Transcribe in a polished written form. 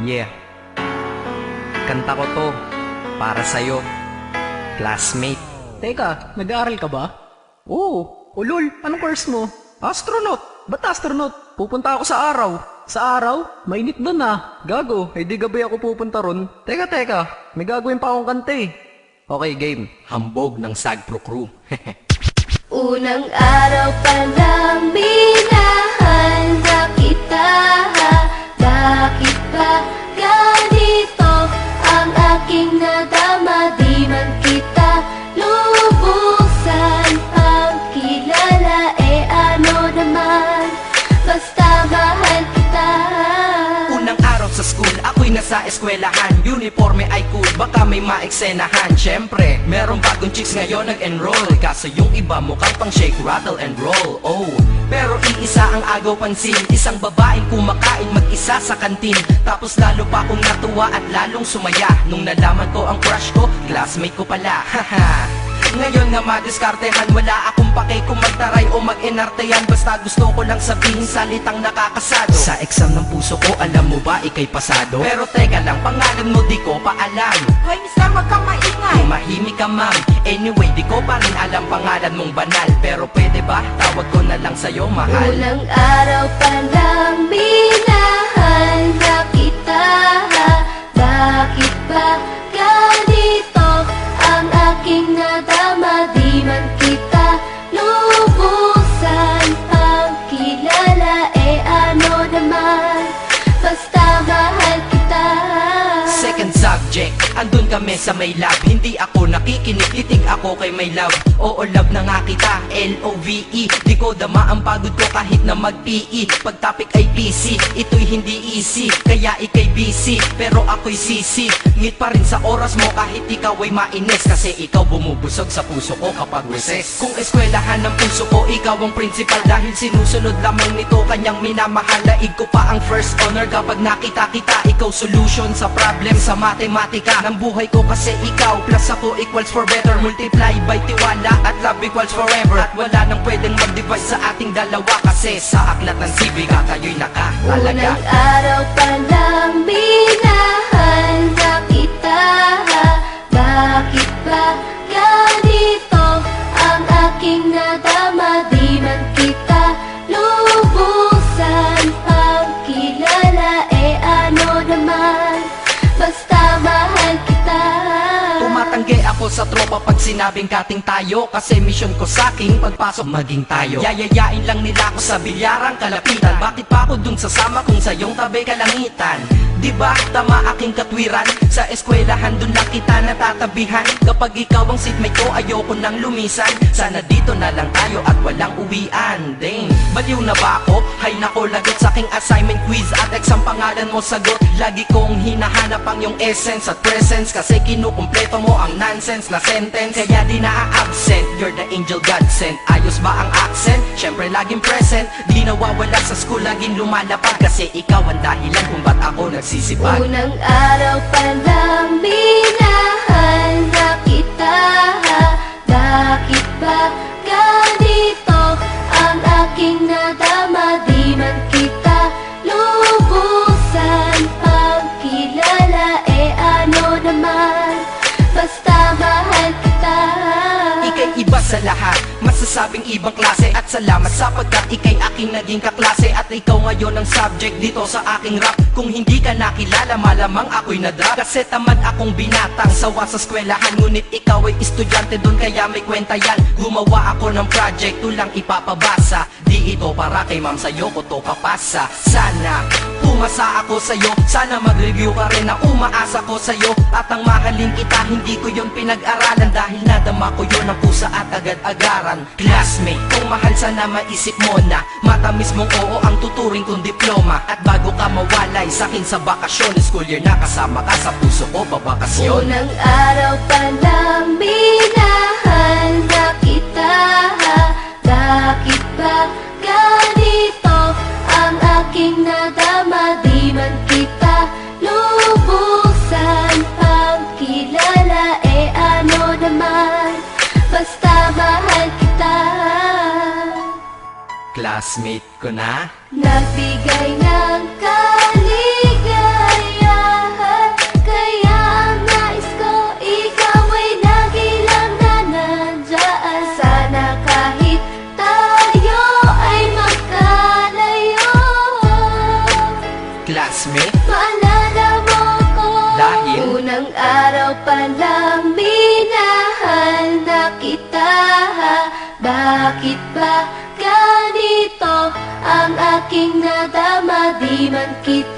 Yeah, kanta ko to para sa'yo, classmate. Teka, nag-aaral ka ba? Oo. Ulol, anong course mo? Astronaut. Ba't astronaut? Pupunta ako sa araw. Sa araw? Mainit doon ah. Gago, hindi gabi ako pupunta ron. Teka, may gagawin pa akong kanta eh. Okay, game. Hambog ng Sagpro Crew. Unang araw pa lang minahal na kita. Bakit ba ganito ang aking nadama? Di man kita lubusan ang kilala. Ano naman, basta mahal kita. Unang araw sa school, ako'y nasa eskwelahan. Uniforme ay cool, baka may maeksenahan. Syempre, merong bagong chicks ngayon nag-enroll. Kaso yung iba mukhang pang shake, rattle and roll. Oh, pero iisa ang agaw pansin. Isang babaeng kumakain mag-isa sa kantin. Tapos lalo pa akong natuwa at lalong sumaya nung nalaman ko ang crush ko, classmate ko pala. Haha. Ngayon nga madiskartehan, wala akong pake kung magtaray o mag-enartehan. Basta gusto ko lang sabihin salitang nakakasado. Sa exam ng puso ko, alam mo ba ikay pasado? Pero teka lang, pangalan mo di ko pa alam. Hoy mister, wag kang maingay. Tumahimik ka ma'am. Anyway, di ko pa rin alam pangalan mong banal. Pero pwede ba, tawag ko na lang sa'yo mahal. Unang araw pa lang minahal na kita. Bakit ba ganito ang aking nadama? Di man kita lubusan ang kilala. Ano naman, basta mahal kita. Second subject, andun kami sa may lab. Hindi ako nakikinig, titig ako kay may love. Oo, love na nga kita, L-O-V-E. Di ko dama ang pagod ko kahit na mag-PE. Pag topic ay PC, ito'y hindi easy. Kaya ikay busy, pero ako'y sisi. Ngit pa rin sa oras mo kahit ikaw ay mainis. Kasi ikaw bumubusog sa puso ko kapag recess. Kung eskwelahan ng puso ko, ikaw ang principal. Dahil sinusunod lamang nito kanyang minamahal. Laig ko pa ang first honor kapag nakita kita. Ikaw solution sa problem sa matematika ng buhay ko. Kasi ikaw plus ako equals for better. Multiply by tiwala at love equals forever. At wala nang pwedeng mag-divide sa ating dalawa. Kasi sa aklat ng sibiga tayo'y nakatalaga. Unang araw pa lang minahal na kita. Bakit ba ganito ang aking nadama? Di man kita lubusan ang kilala. Ano naman, basta mahal kita. Tumatanggi ako sa tropa pag sinabing kating tayo. Kasi mission ko sa'king pagpasok maging tayo. Yayayain lang nila ako sa bilyarang kalapitan. Bakit pa ako dun sasama kung sa iyong tabi kalangitan? Diba tama aking katwiran? Sa eskwelahan dun lang kita natatabihan. Kapag ikaw ang seatmate ko, ayoko nang lumisan. Sana dito na lang tayo at walang uwian. Dang, baliw na ba ako? Hay nako, lagot sa aking assignment quiz at exam pangalan mo sagot. Lagi kong hinahanap ang iyong essence at presence. Kasi kinukumpleto mo ang nonsense na sentence. Kaya di na-absent, you're the angel God sent. Ayos ba ang accent? Syempre laging present. Di nawawala sa school, laging lumalapag. Kasi ikaw ang dahilan kung ba't ako nagsisipag. Unang araw pa lang minahal na kita. Bakit ba ganito ang aking nadama? Di man kita lubusan ang kilala. Ano naman, basta mahal kita. Ika'y iba sa lahat, masasabing ibang klase. At salamat sapagkat ika'y aking naging kaklase. At ikaw ngayon ang subject dito sa aking rap. Kung hindi ka nakilala, malamang ako'y nadrop. Kasi tamad akong binatang sawa sa eskwelahan. Ngunit ikaw ay estudyante dun, kaya may kwenta yan. Gumawa ako ng project, tulang ipapabasa. Di ito para kay ma'am, sa'yo ko to papasa. Sana umasa ako sa'yo, sana mag-review ka rin na umaasa ko sa'yo. At ang mahalin kita, hindi ko yun pinag-aralan. Dahil nadama ko yun ang pusa at agad-agaran. Classmate, kung mahal sana maisip mo na matamis mong oo ang tuturing kong diploma. At bago ka mawalay sa'kin sa bakasyon, school year na kasama ka sa puso ko babakasyon. Unang araw pa lang minahal na kita. Bakit ba ganito ang aking nadama? Di man kita lubusan ang kilala. Ano naman, basta mahal kita. Classmate ko na. Nagbigay ng kaligayahan aking nadama, di man kita